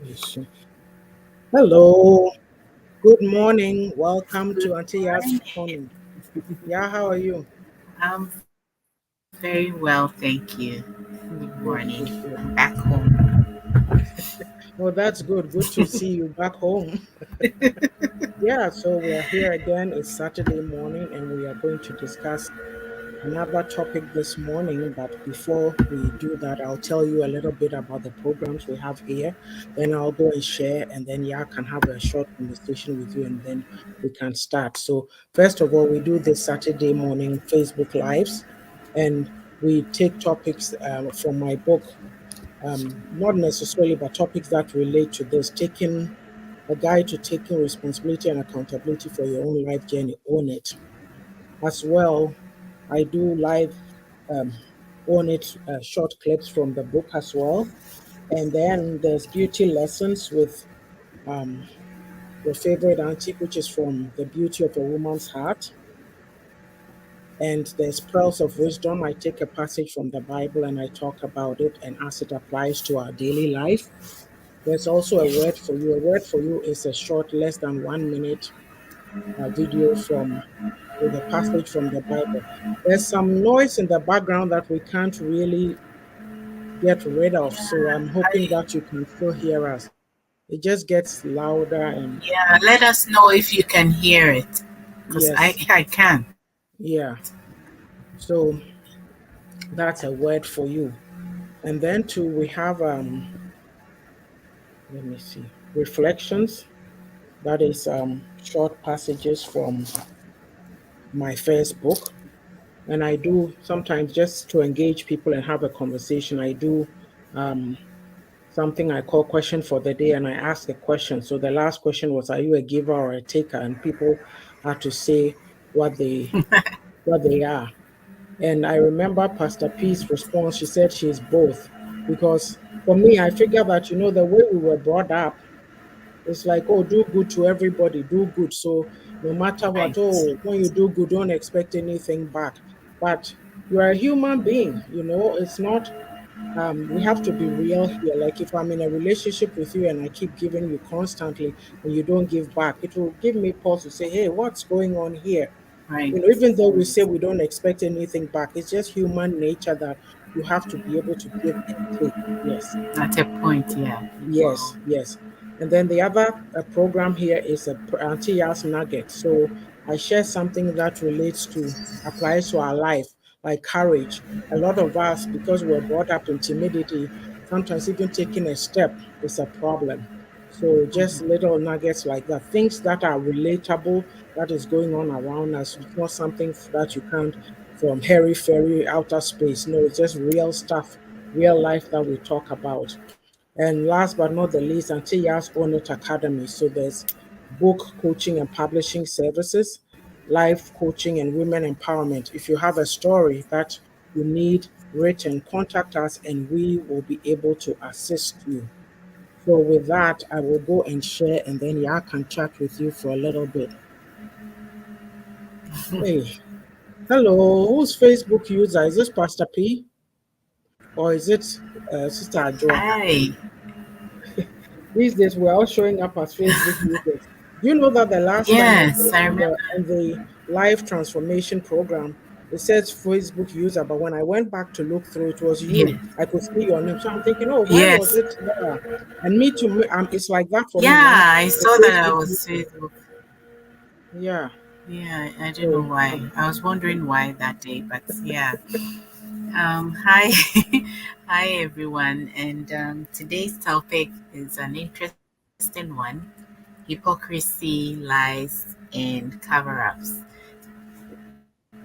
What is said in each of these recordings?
Yes. Hello, good morning. Welcome Good to Auntie Yaa'S morning. Corner. Yeah, how are you? I'm very well, thank you. Good morning. Good, I'm good, back good. home. Oh, that's good. Good to see you back home. Yeah, so we are here again. It's Saturday morning, and we are going to discuss another topic this morning. But before we do that, I'll tell you a little bit about the programs we have here. Then I'll go and share, and then yeah, I can have a short conversation with you, and then we can start. So, first of all, we do this Saturday morning Facebook Lives, and we take topics from my book, not necessarily, but topics that relate to this, taking a guide to taking responsibility and accountability for your own life journey. Own it. As well, I do live um, on it short clips from the book as well. And then there's beauty lessons with um, your favorite auntie, which is from The Beauty of a Woman's Heart. And there's pearls of wisdom. I take a passage from the Bible and I talk about it and as it applies to our daily life. There's also a word for you. A word for you is a short, less than 1 minute video from with a passage from the Bible. There's some noise in the background that we can't really get rid of, so I'm hoping I, that you can still hear us. It just gets louder and yeah, let us know if you can hear it, because I yes, I can't. yeah. So that's a word for you. And then too, we have let me see, reflections. That is short passages from my first book. And I do sometimes just to engage people and have a conversation. I do um, something I call question for the day, and I ask a question. So the last question was, "Are you a giver or a taker?" And people had to say what they what they are. And I remember Pastor P's response. She said she's both, because for me, I figure that the way we were brought up, it's like, oh, do good to everybody, do good. So no matter what, Right, oh, when you do good, don't expect anything back. But you're a human being, it's not we have to be real here. Like if I'm in a relationship with you and I keep giving you constantly and you don't give back, it will give me pause to say, hey, what's going on here? right. Even though we say we don't expect anything back, it's just human nature that you have to be able to give and take. Yes. At a point, yeah. Yes, yes. And then the other program here is a Auntie Ya's Nugget. So I share something that relates to, applies to our life, like courage. A lot of us, because we're brought up in timidity, sometimes even taking a step is a problem. So just little nuggets like that, things that are relatable, that is going on around us. It's not something that you can't from hairy fairy outer space. No, it's just real stuff, real life that we talk about. And last but not the least, Auntie Ya's Own It Academy. So there's book coaching and publishing services, life coaching and women empowerment. If you have a story that you need written, contact us and we will be able to assist you. So with that, I will go and share and then Ya can chat with you for a little bit. Hey, hello, who's Facebook user? Is this Pastor P or is it Sister Ajua? Hi. These days, we're all showing up as Facebook users. Do you know that the last time I Yes, checked I on remember. the live transformation program, it says Facebook user, but when I went back to look through, it was you. Yes, I could see your name. So I'm thinking, oh, why was yes, it there? And me too, it's like that for me yeah. now. I The saw that I Facebook was user. Facebook. Yeah. Yeah, I don't know So, why. I was wondering why that day, but yeah. Hi, hi everyone, and today's topic is an interesting one: hypocrisy, lies, and cover-ups.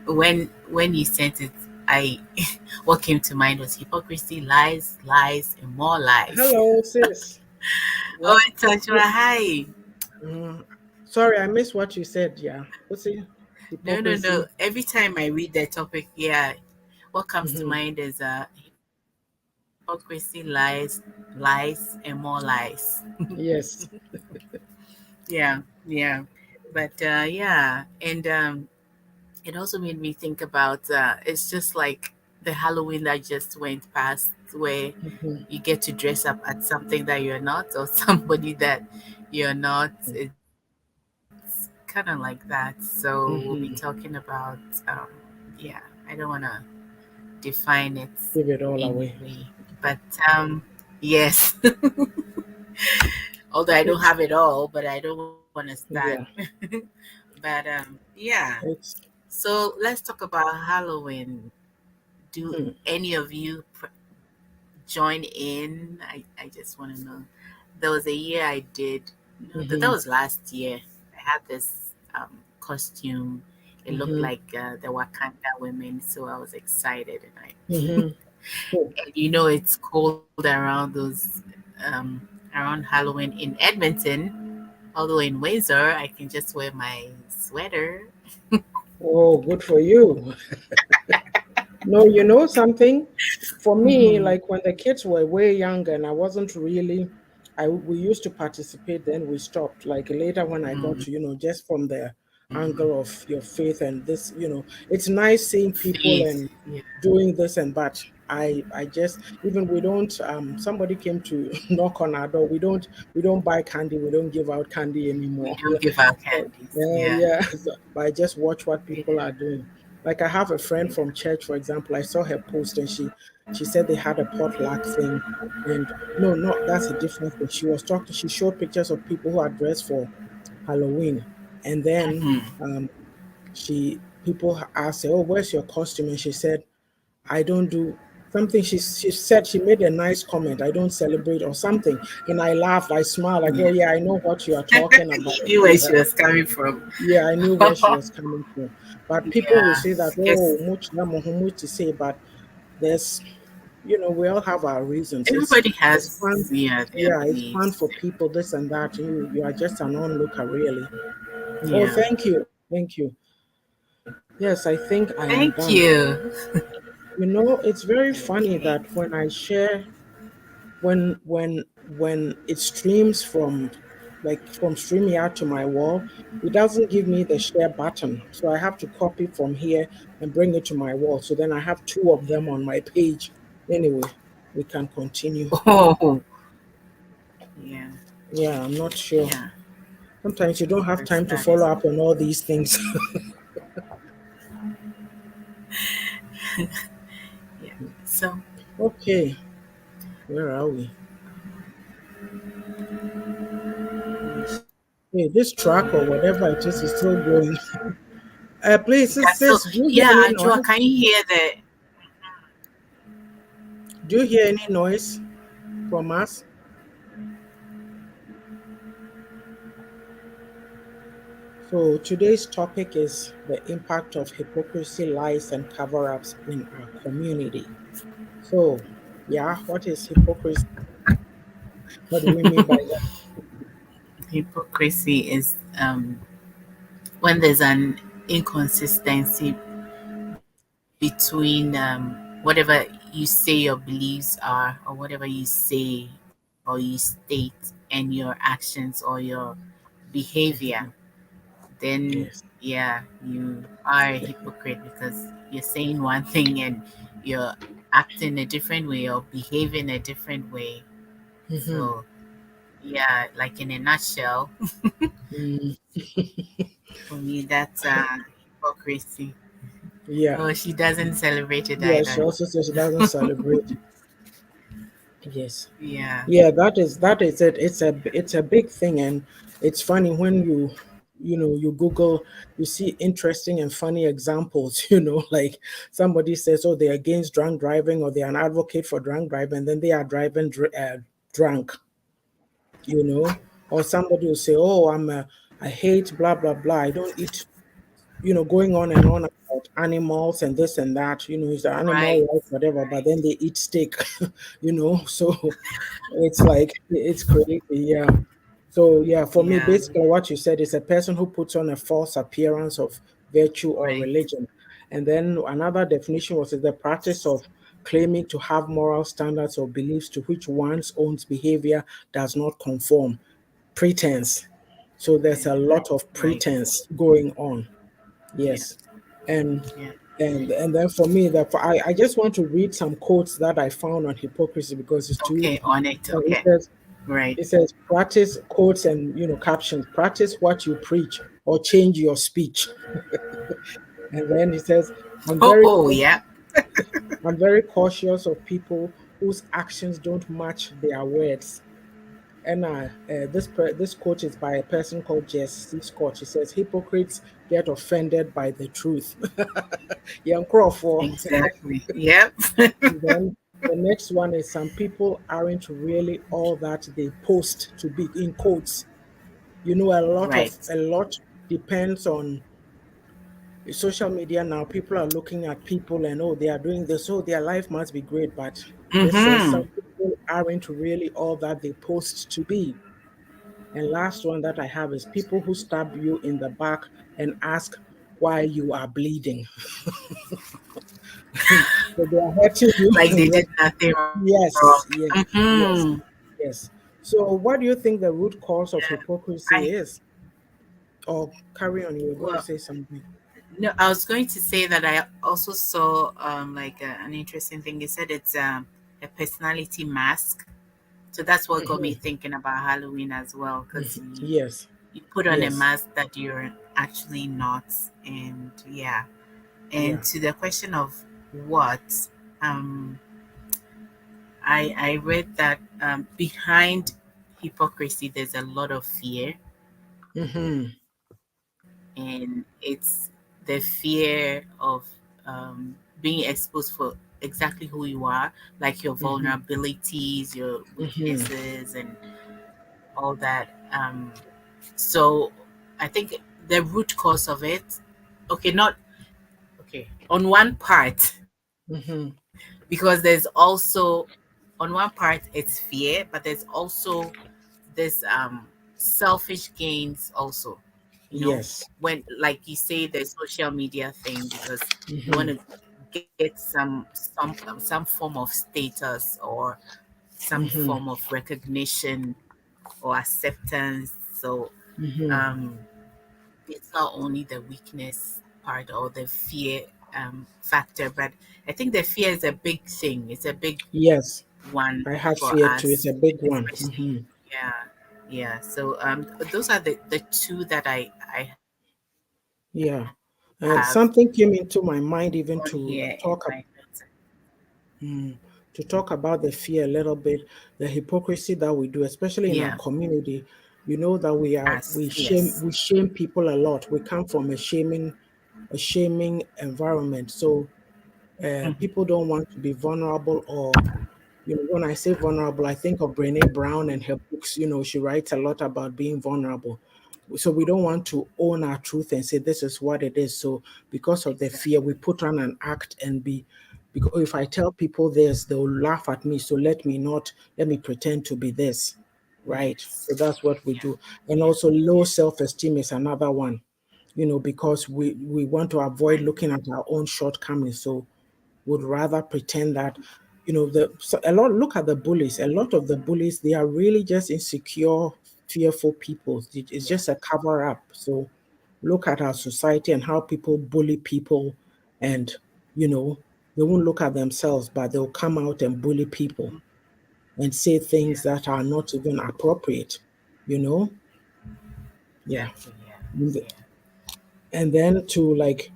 When you sent it, I what came to mind was hypocrisy, lies, lies, and more lies. hello, sis. Oh, What? Tajwa, hi. Mm, sorry, I missed what you said. Yeah. What's it? No, no, no. Hypocrisy. Every time I read the topic, yeah, what comes to Hmm. mind is hypocrisy, lies, and more lies. Yes. Yeah, yeah. But yeah, and it also made me think about it's just like the Halloween that just went past. where Mhm. you get to dress up as something that you're not or somebody that you're not. It's kind of like that. So we'll be talking Mhm. about, yeah, I don't want to define it Give it all in a away. way, but yes, although I don't It's have it all, but I don't want to start. yeah. But yeah. It's So let's talk about Halloween. Do hmm. any of you join in? I just want to know. There was a year I did, no, that Mhm. was last year. I had this costume. It looked Mhm. like the Wakanda women, so I was excited. Mhm. Oh, And it's cold around those um, around Halloween in Edmonton. Although in Windsor, I can just wear my sweater. oh, good for you. No, you know something? For me, Hmm. like when the kids were way younger and I wasn't really, we used to participate, then we stopped. Like later when I got Hmm. to, just from the Hmm. angle of your faith and this, it's nice seeing people Faith. and Yeah. doing this and that. I just even we don't somebody came to knock on our door. We don't buy candy, we don't give out candy We anymore. don't give out candies. Yeah. Yeah, but I just watch what people Yeah. are doing. Like I have a friend Yeah. from church, for example. I saw her post and she said they had a potluck thing, and no, not that's a different thing. She was talking. She showed pictures of people who are dressed for Halloween, and then Hmm. um, she people asked her, "Oh, where's your costume?" And she said, "I don't do." Something she said she made a nice comment. I don't celebrate or something, and I laughed. I smiled like, "Oh Yeah. yeah, I know what you are talking about." You knew where she was coming from. Yeah, I knew where she was coming from. But people will Yeah. say that, Because oh, much na much to say, but there's, we all have our reasons. everybody It's has, fun. yeah, their Yeah, it's fun beliefs. for people, this and that. You are just an onlooker, really. Oh, Yeah. thank you. Thank you. Yes, I think I am Thank done. you. It's very funny Okay. that when I share when it streams from StreamYard to my wall, it doesn't give me the share button. So I have to copy from here and bring it to my wall. So then I have two of them on my page. Anyway, we can continue. Oh, yeah. Yeah, I'm not sure. Yeah. Sometimes you don't have Because time to that is, follow up on all these things. yeah. So, Okay, where are we? Hey, this track or whatever it is still going. Please, yeah. So, sis, do you hear yeah, any Ajua, noise? can you hear the, Do you hear any noise from us? So today's topic is the impact of hypocrisy, lies, and cover-ups in our community. So, yeah, what is hypocrisy? What do we mean by that? hypocrisy is when there's an inconsistency between whatever you say your beliefs are, or whatever you say or you state, and your actions or your behavior. Mhm. Then, Yes. yeah, you are a hypocrite because you're saying one thing and you're acting a different way or behaving a different way. Hmm. So, yeah, like in a nutshell, Mm, for me, that's hypocrisy. yeah. Oh, she doesn't celebrate it Yeah, she either. also says she doesn't celebrate. Yes. Yeah, Yeah, that is it. It's a big thing, and it's funny when you Google, you see interesting and funny examples. Like somebody says, "Oh, they're against drunk driving," or they're an advocate for drunk driving, and then they are driving drunk. Or somebody will say, "Oh, I hate blah blah blah. I don't eat." Going on and on about animals and this and that. It's the right, animal right, whatever, but right. then they eat steak. So it's like it's crazy, yeah. So yeah, for me, Yeah, basically what you said is a person who puts on a false appearance of virtue or right, religion. And then another definition was the practice of claiming to have moral standards or beliefs to which one's own behavior does not conform. Pretense. So there's yeah, a lot of right. pretense going on. Yeah, Yes. And yeah. And then for me, that I just want to read some quotes that I found on hypocrisy because it's too. Okay, on it. It Okay. says Right. it says practice quotes and captions. Practice what you preach or change your speech. And then it says, I'm Oh, very oh, cau- yeah. I'm very cautious of people whose actions don't match their words. And this quote is by a person called Jesse Scott. He says, "Hypocrites get offended by the truth." Yeah, Crawford. Exactly. Yep. And then the next one is, some people aren't really all that they post to be, in quotes. A Right. lot depends on social media now. People are looking at people and, oh, they are doing this, oh, their life must be great. But this says Mm-hmm. some people aren't really all that they post to be. And last one that I have is people who stab you in the back and ask why you are bleeding. So they are hurting you. Like they Yeah. did nothing wrong. Yes, yes, yes, Mm-hmm. yes. So what do you think the root cause of Yeah. hypocrisy I is? Or carry on, you were going to well, say something. no, I was going to say that I also saw like an interesting thing. You said it's a personality mask. So that's what got me Hmm. thinking about Halloween as well, because Yes, you put on a yes, mask that you're actually not, and yeah. And yeah. to the question of what, um, I read that behind hypocrisy there's a lot of fear, Hmm. and it's the fear of being exposed for exactly who you are, like your Hmm. vulnerabilities, your Hmm. weaknesses, and all that. So I think the root cause of it, okay, not okay, on one part, Hmm. because there's also, on one part it's fear, but there's also this selfish gains also, you know, Yes. when, like you say, the social media thing, because you want Hmm. to get some form of status or some Hmm. form of recognition or acceptance. So Hmm. um it's not only the weakness part or the fear factor, but I think the fear is a big thing. It's a big Yes, one I have for fear too. It's us, a big one. especially. Hmm. Yeah, yeah. So those are the two that I have Yeah. Something on came here into my in my mind even notes. to talk about the fear a little bit, the hypocrisy that we do, especially in our Yeah. community. You know that we are As yes. we shame people a lot. We come from a shaming environment, so Hmm. people don't want to be vulnerable. Or when I say vulnerable, I think of Brene Brown and her books. She writes a lot about being vulnerable. So we don't want to own our truth and say this is what it is. So because of the fear, we Exactly. put on an act and be, because if I tell people this, they'll laugh at me. So let me pretend to be this. Right. So Yes. that's what we Yeah. do. And Yeah. also low Yeah. self-esteem is another one, because we want to avoid Right. looking at our own shortcomings. So would rather pretend that a lot. Look at the bullies. A lot of the bullies, they are really just insecure, fearful people. It's Yeah. just a cover up. So look at our society and how people bully people, and you know they won't look at themselves, but they'll come out and bully people Mhm. and say things Yeah. that are not even appropriate you know yeah. Exactly. Yeah. And Yeah. then to like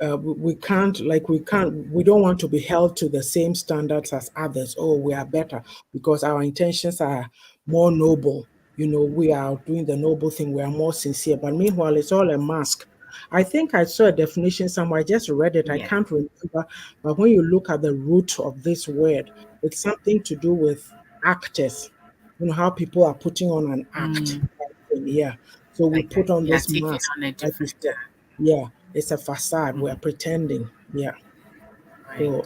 we don't want to be held to the same standards as others. Oh, we are better because our intentions are more noble. We are doing the noble thing, we are more sincere, but meanwhile it's all a mask. I think I saw a definition somewhere, I just read it, I Yeah. can't remember. But when you look at the root of this word, it's something to do with actors. How people are putting on an act. Mm, Yeah. So we like that. put on Yeah. this Taking mask, on a like you different. said. Yeah, it's a facade. We're Mhm. pretending. Yeah. Right. So,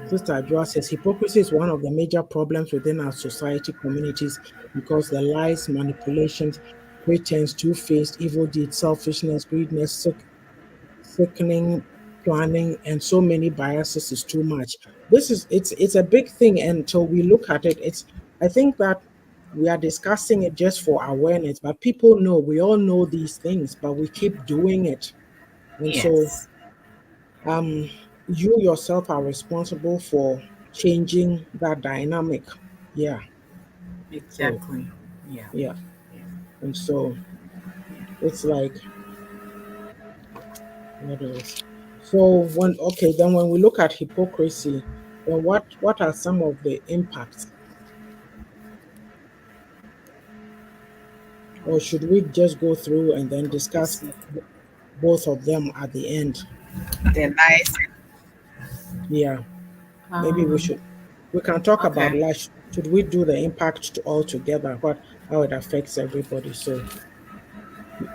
Sister Adjoa says hypocrisy is one of the major problems within our society communities because the lies, manipulations, pretense, two-faced, evil deeds, selfishness, greediness, sickening, planning, and so many biases is too much. It's a big thing, and until we look at it, I think that we are discussing it just for awareness, but people know, we all know these things, but we keep doing it. And so Yes. you yourself are responsible for changing that dynamic. Yeah. So Exactly. Yeah. yeah. And so it's like what else? So when okay, then when we look at hypocrisy, then what are some of the impacts? Or should we just go through and then discuss Hypocrisy. both of them at the end? The lies. Yeah, maybe we Um. should. We can talk about Okay. life. Should we do the impact to all together? What how it affects everybody? So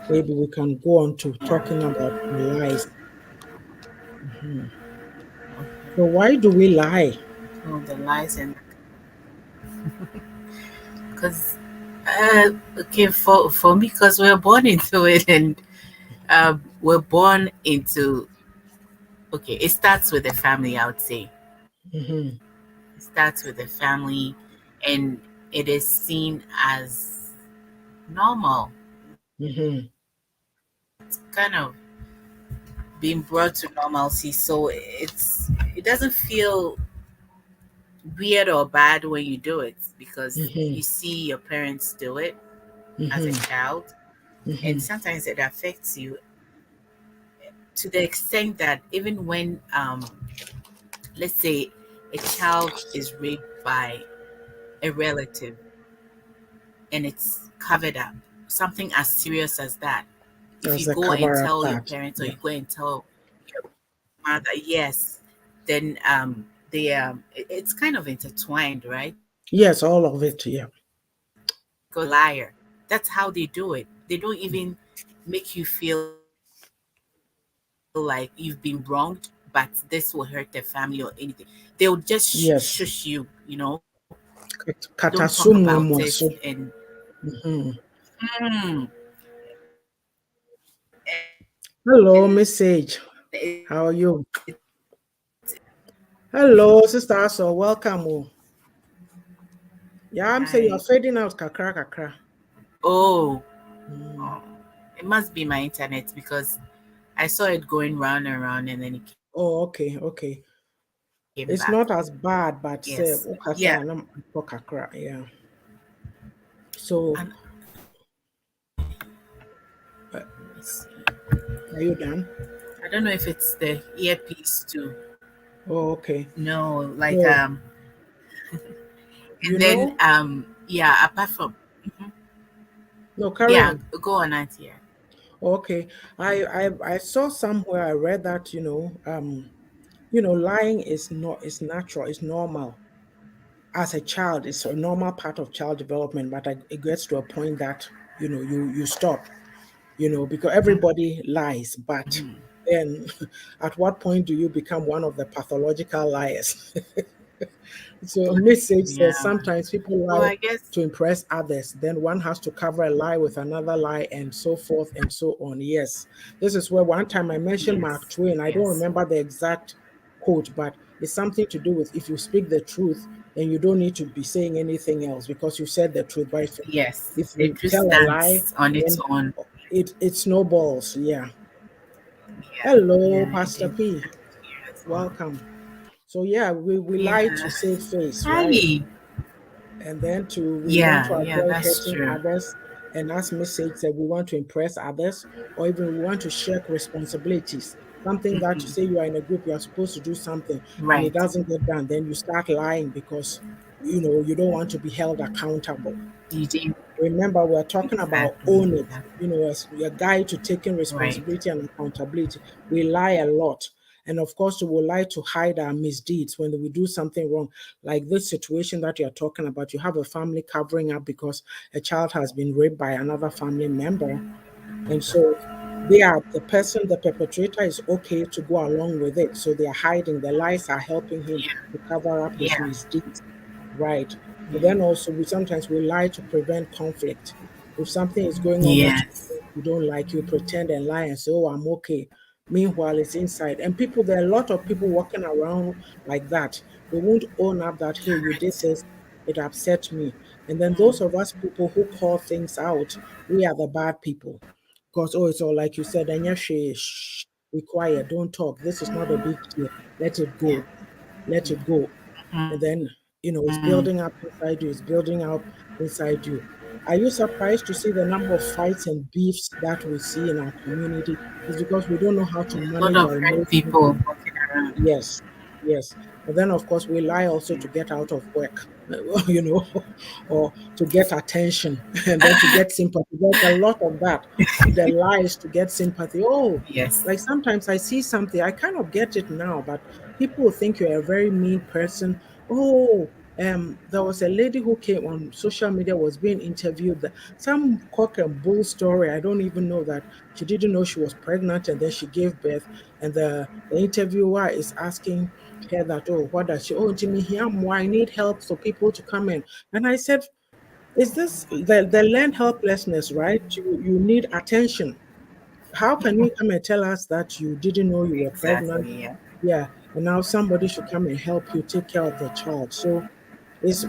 maybe we can go on to talking Yeah. about the lies. Mhm. So Okay. why do we lie? Oh, the lies and because okay for me because we're born into it and we're born into okay. It starts with the family. I would say Hmm. it starts with the family, and it is seen as normal. Hmm. It's kind of being brought to normalcy, so it doesn't feel weird or bad when you do it because Hmm. you see your parents do it as a Hmm. child, and Hmm. sometimes it affects you to the extent that even when let's say a child is raped by a relative and it's covered up, something as serious as that, if you As a go and cover up tell your part. parents or Yeah. you go and tell your mother, yes, then it's kind of intertwined, right? Yes, all of it. Yeah. Because liar, that's how they do it. They don't even make you feel like you've been wronged, but this will hurt their family or anything. They'll just shush you, Yes. don't talk about it, Katasumwe and mwaso. Hmm. mm, and Hello, message. How are you? Hello, Sister Aso. Welcome. Oh. Yeah, I'm saying you're hi. fading out kakra kakra. Oh, Mm. oh, it must be my internet because I saw it going round and round and then it came back. Oh, okay, okay. It's Yes. not as bad, but Yeah. say ukasa nam kakra. Yeah. So, And uh, let me see. are you done? I don't know if it's the earpiece too. Oh, okay. No, like So, and you then know, yeah, apart from mhm. no, carry Yeah, on. go on, Auntie. Yeah. Okay. I saw somewhere I read that, lying is not is natural, it's normal. As a child, it's a normal part of child development, but it gets to a point that, you stop, because everybody lies, but Mhm. then at what point do you become one of the pathological liars? So message says Yeah. sometimes people Well, lie I guess to impress others. Then one has to cover a lie with another lie and so forth and so on. Yes. This is where one time I mentioned Mark yes, Twain. I don't yes, remember the exact quote, but it's something to do with if you speak the truth, then you don't need to be saying anything else because you said the truth. But yes. if The you truth tell a lie, stands on its then own. it snowballs. Yeah. Yeah, Hello, yeah. Pastor P. Yeah, its own. Welcome. So yeah, we lie to Yeah. save face, right? Hi. And then we want to Yeah, yeah. avoid That's hurting true. others. And as message said, we want to impress others, or even we want to shirk responsibilities. Something that you say Hmm. you are in a group, you are supposed to do something, and it Right. doesn't get done. Then you start lying because you don't want to be held accountable. You did Remember, we're talking about exactly, own it, exactly. as a guide to taking Right. responsibility and accountability. We lie a lot. And of course, we will lie to hide our misdeeds when we do something wrong. Like this situation that you're talking about, you have a family covering up because a child has been raped by another family member. And so the perpetrator is okay to go along with it. So they are hiding, the lies are helping him Yeah, to cover up his yeah, misdeeds. Right. But yeah. then also we sometimes we lie to prevent conflict. If something is going on that Yes. you don't like, you pretend and lie and say, "Oh, I'm okay." Meanwhile, it's inside. And there are a lot of people walking around like that. They won't own up that, hey, you did Correct. this, it upset me. And then those of Mm. us people who call things out, we are the bad people. Because, oh, it's all like you said, and be quiet, don't talk. This is not a big deal. Let it Yeah. go. Let it go. And then, it's Mm. building up inside you, it's building up inside you. Are you surprised to see the number of fights and beefs that we see in our community? It's because we don't know how to A lot manage of our hurt emotions. people walking around. Yes, yes. And then, of course, we lie also Yeah. to get out of work, you know, or to get attention and then to get sympathy. There's a lot of that. The lies to get sympathy. Oh, Yes. like sometimes I see something, I kind of get it now, but people will think you're a very mean person. Oh, there was a lady who came on social media, was being interviewed. Some cock and bull story. I don't even know that she didn't know she was pregnant and then she gave birth. And the interviewer is asking her that, oh, what does she, oh, Jimmy, I need help for people to come in. And I said, is this the learned helplessness, right? You need attention. How can you come and tell us that you didn't know you were pregnant? Exactly. Yeah. Yeah, and now somebody should come and help you take care of the child. So it's,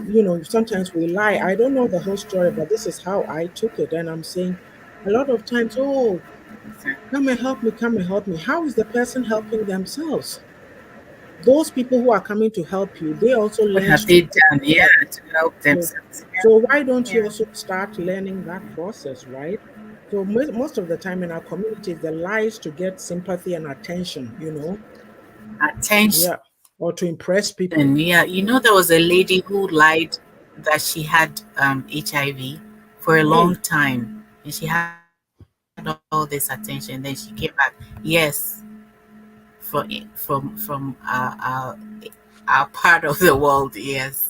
sometimes we lie. I don't know the whole story, but this is how I took it. And I'm saying a lot of times, oh, Exactly. come and help me, come and help me. How is the person helping themselves? Those people who are coming to help you, they also What learned have to they take done? care Yeah, of. to help So, themselves. Yeah. so why don't you Yeah. also start learning that process, right? So most of the time in our communities, the lies to get sympathy and attention, Attention. yeah, or to impress people. Yeah. There was a lady who lied that she had HIV for a long Hey, time, and she had all this attention. Then she came back. Yes, from our part of the world. Yes.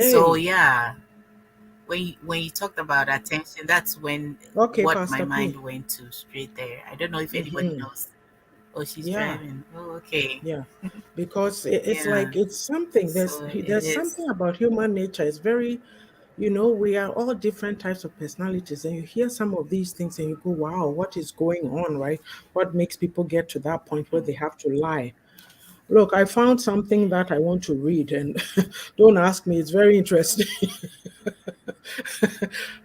So hey, yeah, when you talked about attention, that's when okay, what my Pastor mind P. went to straight there. I don't know if anybody Hmm. knows. Oh, she's Yeah, driving. Oh, okay. yeah, because it's Yeah. like it's something. So it There's is. something about human nature. It's very, we are all different types of personalities, and you hear some of these things and you go, wow, what is going on, right? What makes people get to that point where they have to lie? Look, I found something that I want to read, and don't ask me, it's very interesting.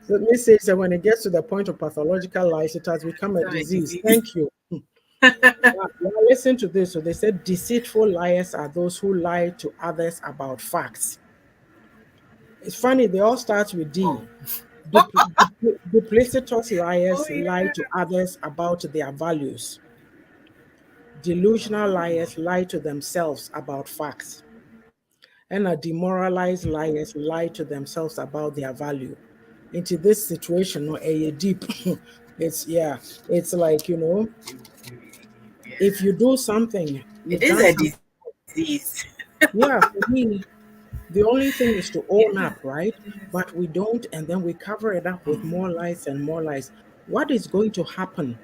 Let me say that when it gets to the point of pathological lies, it has become a So a disease. disease. Thank you. Now listen to this. So they said deceitful liars are those who lie to others about facts. It's funny, they all start with Whoa. D. Duplicitous Oh liars lie yeah. to others about their values. Delusional liars lie to themselves about facts. And a demoralized liars lie to themselves about their value. Into this situation, no, deep. It's yeah, it's like, if Yeah. you do something, It you've is done a something. disease. Yeah, for me, the only thing is to Yeah. own up, right? It is. But we don't, and then we cover it up with more lies and more lies. What is going to happen?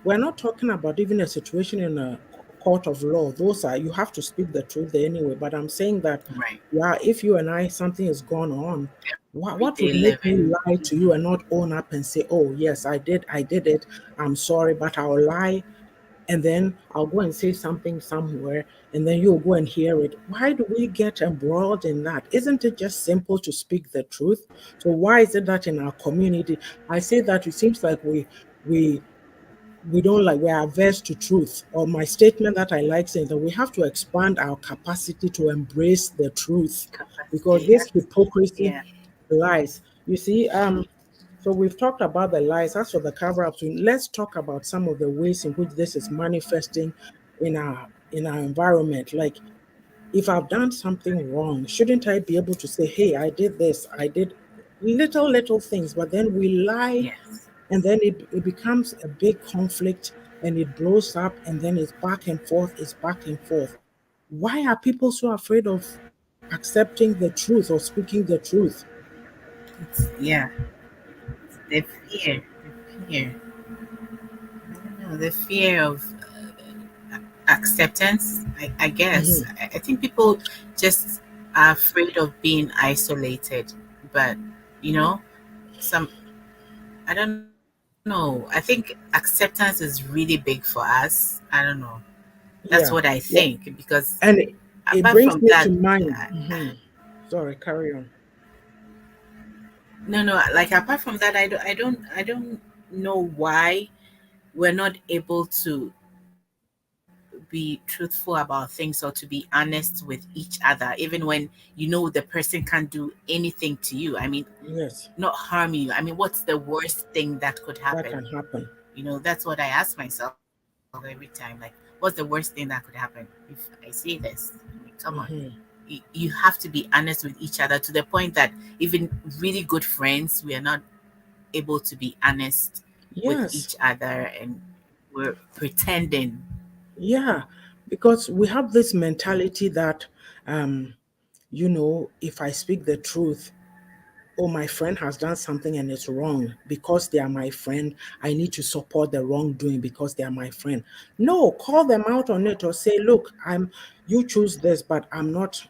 We're not talking about even a situation in a court of law. Those are, you have to speak the truth anyway. But I'm saying that, Right. yeah, if you and I, something is going on, what Everyday would make me living. lie to you and not own up and say, oh, yes, I did it. I'm sorry, but I'll lie and then I'll go and say something somewhere, and then you'll go and hear it. Why do we get embroiled in that? Isn't it just simple to speak the truth? So why is it that in our community, I say that it seems like we we don't like we're averse to truth. Or my statement that I like saying that we have to expand our capacity to embrace the truth, because Capacity. this Yes. hypocrisy Yeah. lies. You see, so we've talked about the lies. As for the cover-ups, let's talk about some of the ways in which this is manifesting in our environment. Like, if I've done something wrong, shouldn't I be able to say, "Hey, I did this. I did little things," but then we lie, Yes. and then it becomes a big conflict, and it blows up, and then it's back and forth. It's back and forth. Why are people so afraid of accepting the truth or speaking the truth? Yeah. The fear. The fear. I don't know. The fear of acceptance. I guess. Mhm. I think people just are afraid of being isolated. But you know, some I don't know. I think acceptance is really big for us. I don't know. That's what I Yeah. think Yeah. because And apart it from brings that, me to mind. Sorry, carry on. no, no. Like apart from that, I don't know why we're not able to be truthful about things or to be honest with each other, even when you know the person can't do anything to you. I mean, Yes, not harm you. I mean, what's the worst thing that could that happen? can happen. That's what I ask myself every time. Like, what's the worst thing that could happen if I see this? I mean, come on. Hmm. You have to be honest with each other to the point that even really good friends, we are not able to be honest with Yes, each other, and we're pretending. yeah, because we have this mentality that, um, if I speak the truth, oh, my friend has done something and it's wrong. Because they are my friend, I need to support the wrongdoing because they are my friend. No, call them out on it or say, look, you choose this, but I'm not.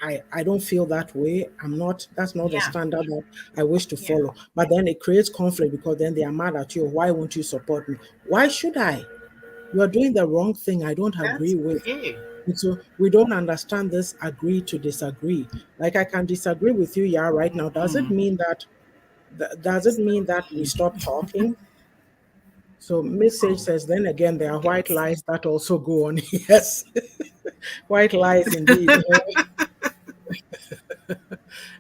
I don't feel that way. I'm not, that's not the Yeah, standard that I wish to yeah, follow. But then it creates conflict because then they are mad at you. Why won't you support me? Why should I? You are doing the wrong thing I don't agree that's with. okay. And so we don't understand this agree to disagree. Like I can disagree with you, yeah, right now. Does it Mm, mean that does it it's mean still that we me. stop talking? So message Oh, says then again there are white yes. lies that also go on. Yes. White lies indeed.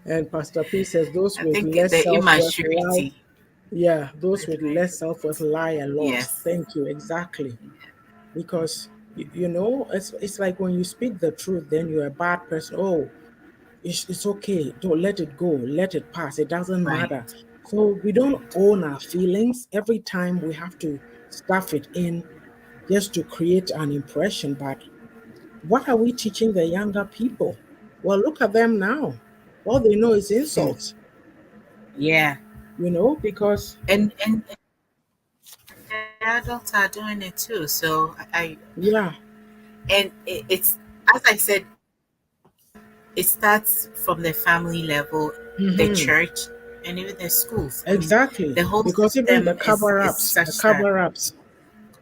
And Pastor P says those I with think less the self-worth lie. immaturity. Yeah, those White with lies. less self-worth lie a lot. Yes. Thank you. Exactly. Because it's like when you speak the truth, then you're a bad person. Oh, it's okay. Don't let it go. Let it pass. It doesn't Right. matter. So we don't Right. own our feelings. Every time we have to stuff it in just to create an impression. But what are we teaching the younger people? Well, look at them now. All they know is Hmm. insults, Yeah. because And the adults are doing it too. So yeah, and it's, as I said earlier, it starts from the family level, the hmm, church, and even the schools. I mean, exactly. the whole Because even system is such that.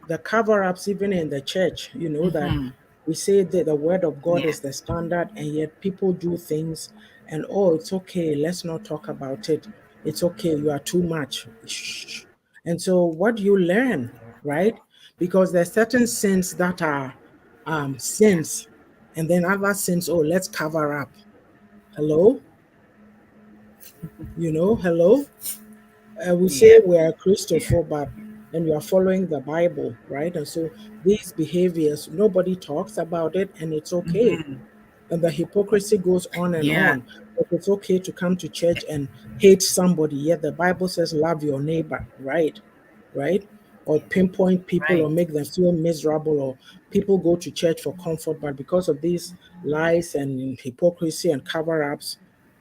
the cover-ups, even in the church, that Hmm. we say that the word of God is Yes. the standard, and yet people do things, and oh, it's okay, let's not talk about it. It's okay, you are too much. Shh. And so, what do you learn, right? Because there's certain sins that are Yeah. sins, and then other sins. Oh, let's cover up. Hello, hello. We say Yeah. we are Yeah. Christopher, but and you are following the Bible, right? And so these behaviors, nobody talks about it, and it's okay. Hmm. And the hypocrisy goes on and Yeah. on. But it's okay to come to church and hate somebody, yet the Bible says love your neighbor, right? Right? Or pinpoint people Right. or make them feel miserable, or people go to church for comfort, but because of these lies and hypocrisy and cover ups,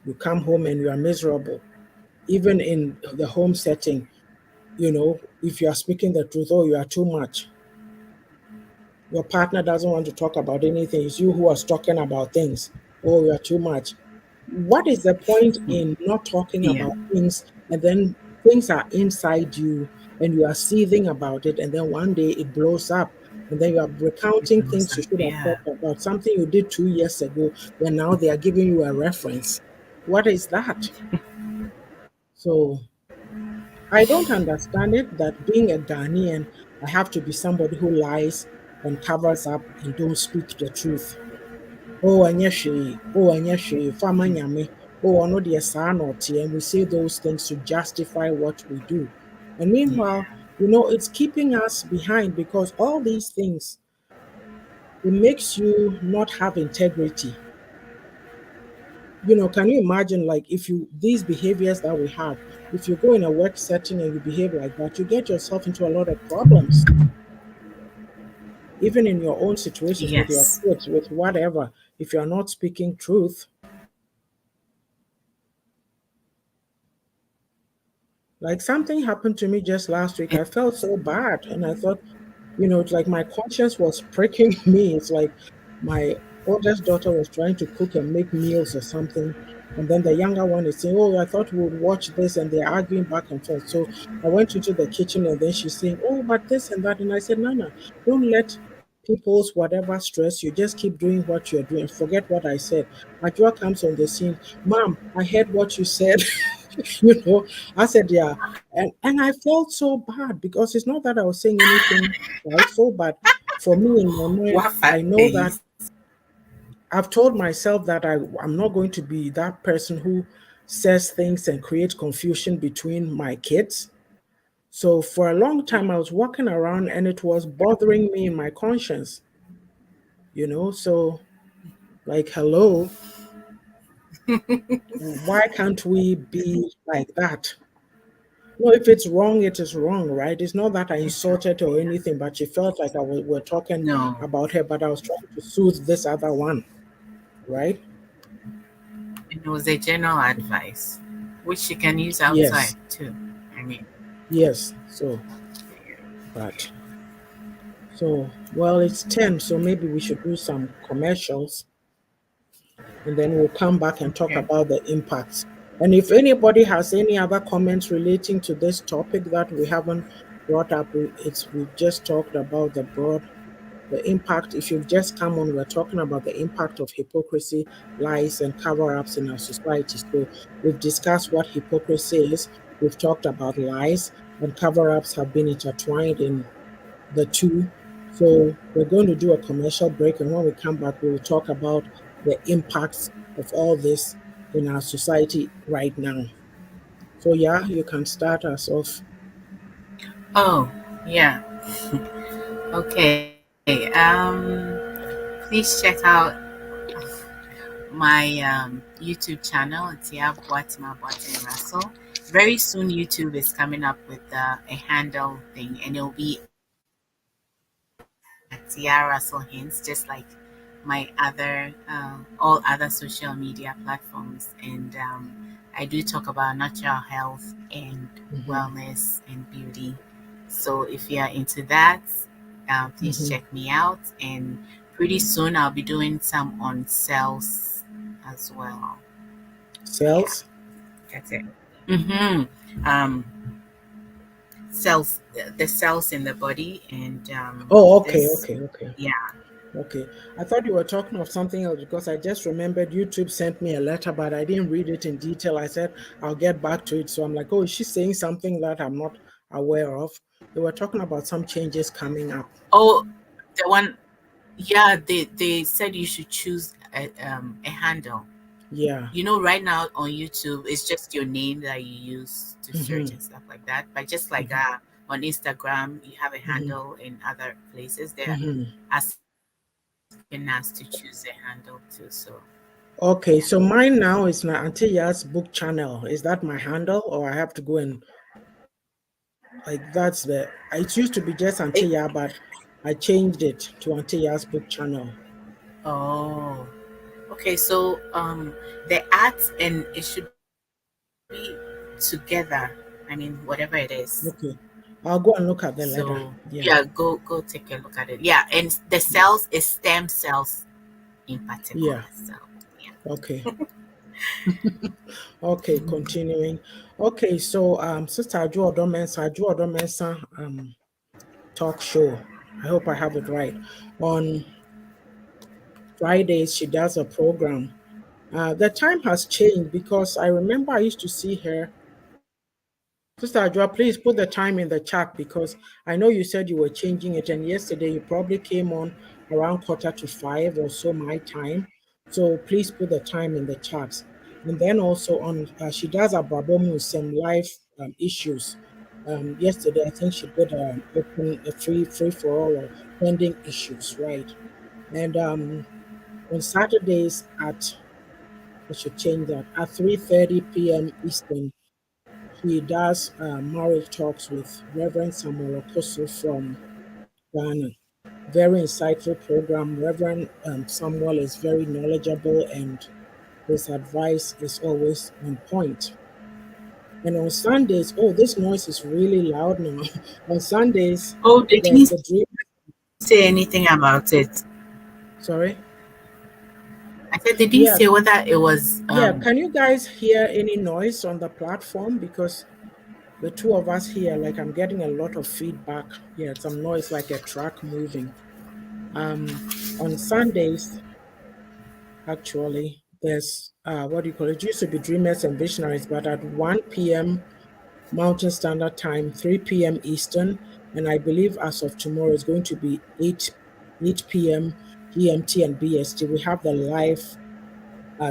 you come home and you are miserable. Even in the home setting, if you are speaking the truth, oh, you are too much. Your partner doesn't want to talk about anything. It's you who is talking about things. Oh, you are too much. What is the point in not talking Yeah. about things, and then things are inside you and you are seething about it, and then one day it blows up, and then you are It recounting blows things up. you should have Yeah. talked about, something you did 2 years ago, then now they are giving you a reference. What is that? So I don't understand it that being a Ghanaian, I have to be somebody who lies and covers up and don't speak the truth. Oh, Anyashi, oh, Anyashi, Fama Nyame, oh, no, dear son or tea, and we say those things to justify what we do. And meanwhile, Yeah. it's keeping us behind because all these things, it makes you not have integrity. Can you imagine, like, if you these behaviors that we have, if you go in a work setting and you behave like that, you get yourself into a lot of problems, even in your own situations with your Yes. kids, with whatever. If you're not speaking truth, like something happened to me just last week, I felt so bad, and I thought, it's like my conscience was pricking me. It's like my oldest daughter was trying to cook and make meals or something. And then the younger one is saying, oh, I thought we would watch this. And they're arguing back and forth. So I went into the kitchen and then she's saying, oh, but this and that. And I said, Nana, don't let people's whatever stress you. Just keep doing what you're doing. Forget what I said. Ajua comes on the scene. Mom, I heard what you said. you know, I said, yeah. And I felt so bad because it's not that I was saying anything frightful, but For me, in my mind, What I know phase? that I've told myself that I'm not going to be that person who says things and creates confusion between my kids. So for a long time, I was walking around and it was bothering me in my conscience, So, like, hello, why can't we be like that? No, if it's wrong, it is wrong, right? It's not that I insulted her or anything, but she felt like we're talking No, about her, but I was trying to soothe this other one, right? it was a general advice, which you can use outside Yes, too. I mean, yes. But well, it's 10, so maybe we should do some commercials and then we'll come back and talk okay, about the impacts. And if anybody has any other comments relating to this topic that we haven't brought up, we've just talked about the impact. If you've just come on, we're talking about the impact of hypocrisy, lies, and cover-ups in our society. So we've discussed what hypocrisy is. We've talked about lies, and cover-ups have been intertwined in the two. So we're going to do a commercial break, and when we come back, we will talk about the impacts of all this in our society right now. So yeah, you can start us off. oh yeah, okay. Please check out my YouTube channel. It's Boatima Boatin Russell. Very soon, YouTube is coming up with a handle thing, and it'll be at Tiara Russell Hints, just like my other all other social media platforms. And I do talk about natural health and Hmm. wellness and beauty. So if you are into that, please Hmm. check me out. And pretty soon I'll be doing some on cells as well. Yeah, Cells? that's it. Mm-hmm. Um, cells, the cells in the body, and Oh, okay, this, okay, okay. yeah. Okay. I thought you were talking of something else because I just remembered YouTube sent me a letter, but I didn't read it in detail. I said I'll get back to it. So I'm like, oh, is she saying something that I'm not aware of? They were talking about some changes coming up. Oh, the one, yeah, they said you should choose a handle. Yeah. You know, right now on YouTube, it's just your name that you use to search Hmm. and stuff like that. But just like Hmm. on Instagram, you have a Hmm. handle. In other places, they're Hmm. asking us to choose a handle too. So yeah. Okay. So mine now is my Auntie Yaa'S book channel. Is that my handle, or I have to go and like that's the? It used to be just It, Auntie Yaa, but I changed it to Auntie Yaa'S book channel. oh, okay. So the art, and it should be together. I mean, whatever it is. Okay. I'll go and look at the So letter. yeah, Yeah. go take a look at it. Yeah, and the cells is stem cells in particular. Yeah. So yeah. Okay. Okay, continuing. Okay, so Sister Aju Odomensa talk show. I hope I have it right. On Fridays she does a program. The time has changed because I remember I used to see her. Sister Ajua, please put the time in the chat because I know you said you were changing it, and yesterday you probably came on around 4:45 or so my time. So please put the time in the chat. And then also on, she does a Brabomu some live issues. Yesterday, I think she did a free for all or pending issues, right? And on Saturdays I should change that at 3:30 p.m. Eastern she does marriage talks with Reverend Samuel Okoso from Ghana. Very insightful program. Reverend Samuel is very knowledgeable and his advice is always on point. And on Sundays, oh, this noise is really loud now. On Sundays, Oh, they there's didn't the dream. say anything about it. Sorry. I said they didn't Yeah, say whether it was yeah. Can you guys hear any noise on the platform? Because the two of us here, like I'm getting a lot of feedback. Yeah, some noise like a truck moving. On Sundays, actually, there's what do you call it? It used to be Dreamers and Visionaries, but at 1 p.m. Mountain Standard Time, 3 p.m. Eastern, and I believe as of tomorrow it's going to be 8. 8 p.m. GMT and BST. We have the live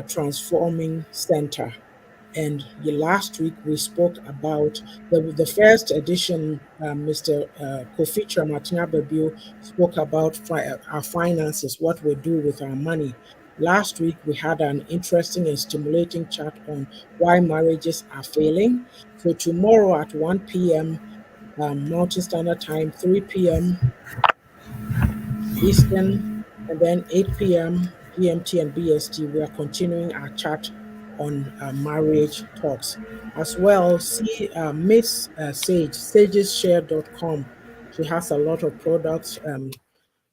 transforming center. And last week we spoke about the first edition. Mr. Kofi Martina Babu spoke about our finances, what we do with our money. Last week we had an interesting and stimulating chat on why marriages are failing. So tomorrow at 1 p.m. Mountain Standard Time, 3 p.m. Eastern, and then 8 p.m. GMT and BST, we are continuing our chat on marriage talks. As well, see Miss Sage, sageshare.com. She has a lot of products,